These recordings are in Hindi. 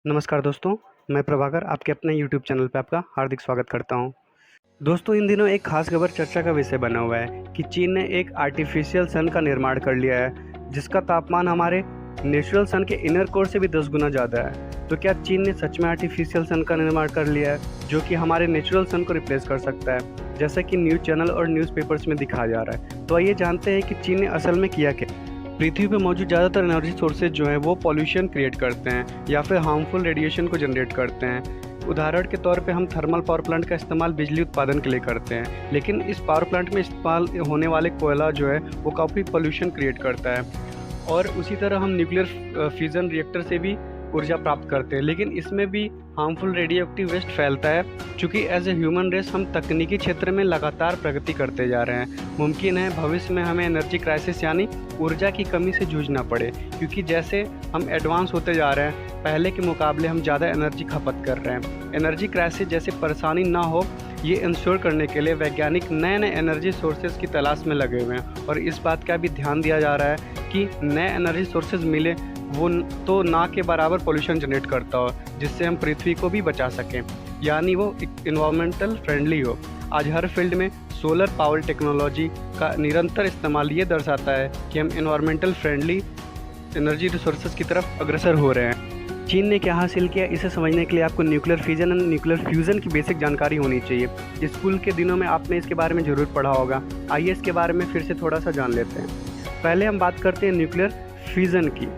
नमस्कार दोस्तों, मैं प्रभाकर आपके अपने यूट्यूब चैनल पे आपका हार्दिक स्वागत करता हूं। दोस्तों, इन दिनों एक खास खबर चर्चा का विषय बना हुआ है कि चीन ने एक आर्टिफिशियल सन का निर्माण कर लिया है, जिसका तापमान हमारे नेचुरल सन के इनर कोर से भी 10 गुना ज़्यादा है। तो क्या चीन ने सच में आर्टिफिशियल सन का निर्माण कर लिया है, जो कि हमारे नेचुरल सन को रिप्लेस कर सकता है, जैसा कि न्यूज़ चैनल और न्यूज़पेपर्स में दिखाया जा रहा है? तो आइए जानते हैं कि चीन ने असल में किया क्या। पृथ्वी पर मौजूद ज़्यादातर एनर्जी सोर्सेज जो हैं वो पॉल्यूशन क्रिएट करते हैं या फिर हार्मफुल रेडिएशन को जनरेट करते हैं। उदाहरण के तौर पे हम थर्मल पावर प्लांट का इस्तेमाल बिजली उत्पादन के लिए करते हैं, लेकिन इस पावर प्लांट में इस्तेमाल होने वाले कोयला जो है वो काफ़ी पॉल्यूशन क्रिएट करता है। और उसी तरह हम न्यूक्लियर फ्यूज़न रिएक्टर से भी ऊर्जा प्राप्त करते हैं, लेकिन इसमें भी हार्मफुल रेडियोएक्टिव वेस्ट फैलता है। चूँकि एज ए ह्यूमन रेस हम तकनीकी क्षेत्र में लगातार प्रगति करते जा रहे हैं, मुमकिन है भविष्य में हमें एनर्जी क्राइसिस यानी ऊर्जा की कमी से जूझना पड़े, क्योंकि जैसे हम एडवांस होते जा रहे हैं पहले के मुकाबले हम ज़्यादा एनर्जी खपत कर रहे हैं। एनर्जी क्राइसिस जैसे परेशानी ना हो, ये इंश्योर करने के लिए वैज्ञानिक नए नए एनर्जी सोर्सेज की तलाश में लगे हुए हैं, और इस बात का भी ध्यान दिया जा रहा है कि नए एनर्जी सोर्सेज मिले वो तो ना के बराबर पोल्यूशन जनरेट करता हो, जिससे हम पृथ्वी को भी बचा सकें, यानी वो इन्वायरमेंटल फ्रेंडली हो। आज हर फील्ड में सोलर पावर टेक्नोलॉजी का निरंतर इस्तेमाल ये दर्शाता है कि हम इन्वायरमेंटल फ्रेंडली एनर्जी रिसोर्सेज की तरफ अग्रसर हो रहे हैं। चीन ने क्या हासिल किया, इसे समझने के लिए आपको nuclear fission and nuclear fusion की बेसिक जानकारी होनी चाहिए। स्कूल के दिनों में आपने इसके बारे में ज़रूर पढ़ा होगा। आइए इसके बारे में फिर से थोड़ा सा जान लेते हैं। पहले हम बात करते हैं न्यूक्लियर फिजन की।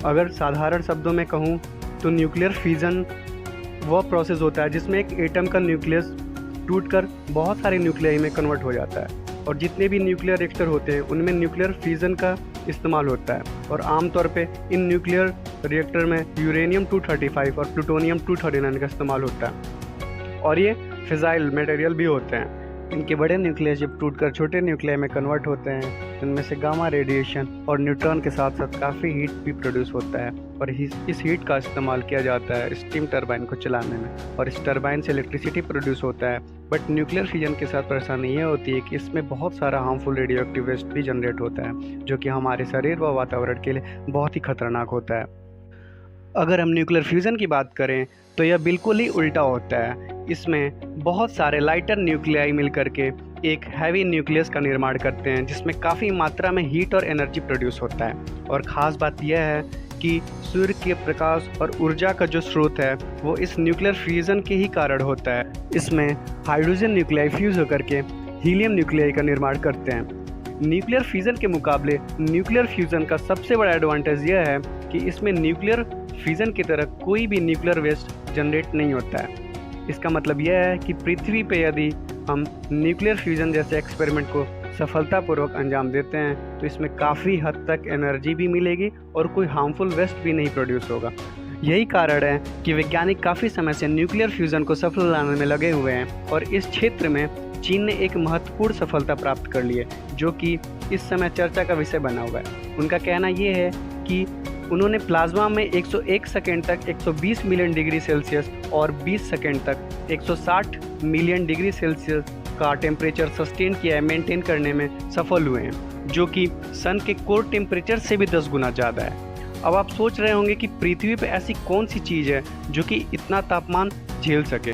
अगर साधारण शब्दों में कहूँ तो न्यूक्लियर फिजन वह प्रोसेस होता है जिसमें एक एटम का न्यूक्लियस टूटकर बहुत सारे न्यूक्लियाई में कन्वर्ट हो जाता है, और जितने भी न्यूक्लियर रिएक्टर होते हैं उनमें न्यूक्लियर फिजन का इस्तेमाल होता है। और आमतौर पे इन न्यूक्लियर रिएक्टर में यूरेनियम 235 और प्लूटोनियम 239 का इस्तेमाल होता है, और ये फिजाइल मटेरियल भी होते हैं। इनके बड़े न्यूक्लियस जब टूटकर छोटे न्यूक्लियाई में कन्वर्ट होते हैं, इनमें से गामा रेडिएशन और न्यूट्रॉन के साथ साथ काफ़ी हीट भी प्रोड्यूस होता है, और इस हीट का इस्तेमाल किया जाता है स्टीम टरबाइन को चलाने में, और इस टरबाइन से इलेक्ट्रिसिटी प्रोड्यूस होता है। बट न्यूक्लियर फिजन के साथ परेशानी ये होती है कि इसमें बहुत सारा हार्मफुल रेडियोएक्टिव वेस्ट भी जनरेट होता है, जो कि हमारे शरीर व वातावरण के लिए बहुत ही खतरनाक होता है। अगर हम न्यूक्लियर फ्यूज़न की बात करें तो यह बिल्कुल ही उल्टा होता है। इसमें बहुत सारे लाइटर न्यूक्लियाई मिलकर के एक हैवी न्यूक्लियस का निर्माण करते हैं, जिसमें काफ़ी मात्रा में हीट और एनर्जी प्रोड्यूस होता है। और ख़ास बात यह है कि सूर्य के प्रकाश और ऊर्जा का जो स्रोत है वो इस न्यूक्लियर फ्यूज़न के ही कारण होता है। इसमें हाइड्रोजन न्यूक्लियाई फ्यूज़ होकर के हीलियम न्यूक्लियाई का निर्माण करते हैं। न्यूक्लियर फ्यूज़न के मुकाबले न्यूक्लियर फ्यूज़न का सबसे बड़ा एडवांटेज यह है कि इसमें न्यूक्लियर फ्यूज़न की तरह कोई भी न्यूक्लियर वेस्ट जनरेट नहीं होता है। इसका मतलब यह है कि पृथ्वी पे यदि हम न्यूक्लियर फ्यूज़न जैसे एक्सपेरिमेंट को सफलतापूर्वक अंजाम देते हैं तो इसमें काफ़ी हद तक एनर्जी भी मिलेगी और कोई हार्मफुल वेस्ट भी नहीं प्रोड्यूस होगा। यही कारण है कि वैज्ञानिक काफ़ी समय से न्यूक्लियर फ्यूज़न को सफल बनाने में लगे हुए हैं, और इस क्षेत्र में चीन ने एक महत्वपूर्ण सफलता प्राप्त कर ली है, जो कि इस समय चर्चा का विषय बना हुआ है। उनका कहना ये है कि उन्होंने प्लाज्मा में 101 सेकेंड तक 120 मिलियन डिग्री सेल्सियस और 20 सेकेंड तक 160 मिलियन डिग्री सेल्सियस का टेम्परेचर सस्टेन किया है, मेंटेन करने में सफल हुए हैं, जो कि सन के कोर टेम्परेचर से भी 10 गुना ज़्यादा है। अब आप सोच रहे होंगे कि पृथ्वी पर ऐसी कौन सी चीज़ है जो कि इतना तापमान झेल सके।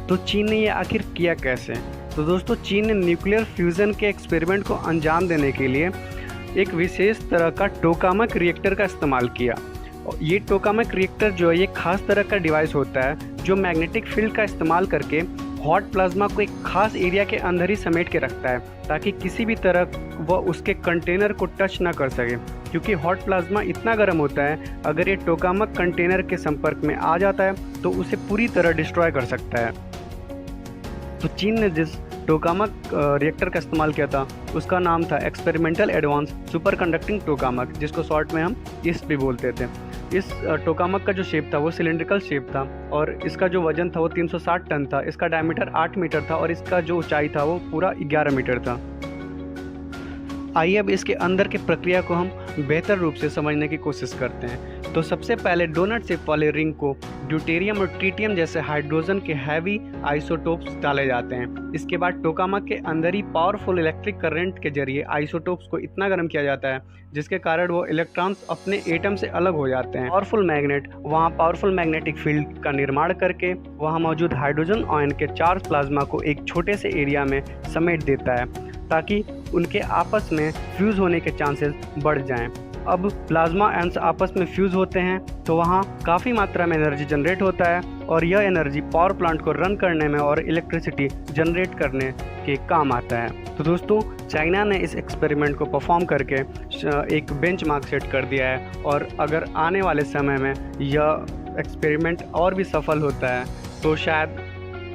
तो चीन ने ये आखिर किया कैसे? तो दोस्तों, चीन ने न्यूक्लियर फ्यूज़न के एक्सपेरिमेंट को अंजाम देने के लिए एक विशेष तरह का टोकामक रिएक्टर का इस्तेमाल किया। ये टोकामक रिएक्टर जो है ये खास तरह का डिवाइस होता है जो मैग्नेटिक फील्ड का इस्तेमाल करके हॉट प्लाज्मा को एक खास एरिया के अंदर ही समेट के रखता है, ताकि किसी भी तरह वह उसके कंटेनर को टच ना कर सके। क्योंकि हॉट प्लाज्मा इतना गर्म होता है, अगर ये टोकामक कंटेनर के संपर्क में आ जाता है तो उसे पूरी तरह डिस्ट्रॉय कर सकता है। तो चीन ने जिस टोकामक रिएक्टर का इस्तेमाल किया था उसका नाम था experimental advance super conducting tokamak, जिसको शॉर्ट में हम इस भी बोलते थे। इस टोकामक का जो शेप था वो सिलेंड्रिकल शेप था, और इसका जो वजन था वो 360 टन था। इसका डायमीटर 8 मीटर था, और इसका जो ऊंचाई था वो पूरा 11 मीटर था। आइए अब इसके अंदर की प्रक्रिया को हम बेहतर रूप से समझने की कोशिश करते हैं। तो सबसे पहले डोनट शेप वाले रिंग को ड्यूटेरियम और ट्रिटियम जैसे हाइड्रोजन के हैवी आइसोटोप्स डाले जाते हैं। इसके बाद टोकामाक के अंदर ही पावरफुल इलेक्ट्रिक करंट के जरिए आइसोटोप्स को इतना गर्म किया जाता है जिसके कारण वो इलेक्ट्रॉन्स अपने एटम से अलग हो जाते हैं। पावरफुल मैग्नेट वहाँ पावरफुल मैग्नेटिक फील्ड का निर्माण करके वहाँ मौजूद हाइड्रोजन आयन के चार्ज प्लाज्मा को एक छोटे से एरिया में समेट देता है ताकि उनके आपस में फ्यूज़ होने के चांसेस बढ़ जाएं। अब प्लाज्मा आयन्स आपस में फ्यूज़ होते हैं तो वहाँ काफ़ी मात्रा में एनर्जी जनरेट होता है और यह एनर्जी पावर प्लांट को रन करने में और इलेक्ट्रिसिटी जनरेट करने के काम आता है। तो दोस्तों, चाइना ने इस एक्सपेरिमेंट को परफॉर्म करके एक बेंचमार्क सेट कर दिया है और अगर आने वाले समय में यह एक्सपेरिमेंट और भी सफल होता है तो शायद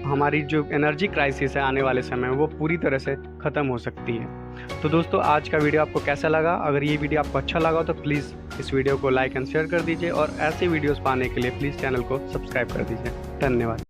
हमारी जो एनर्जी क्राइसिस है आने वाले समय में वो पूरी तरह से ख़त्म हो सकती है। तो दोस्तों, आज का वीडियो आपको कैसा लगा? अगर ये वीडियो आपको अच्छा लगा तो प्लीज़ इस वीडियो को लाइक एंड शेयर कर दीजिए और ऐसे वीडियोस पाने के लिए प्लीज़ चैनल को सब्सक्राइब कर दीजिए। धन्यवाद।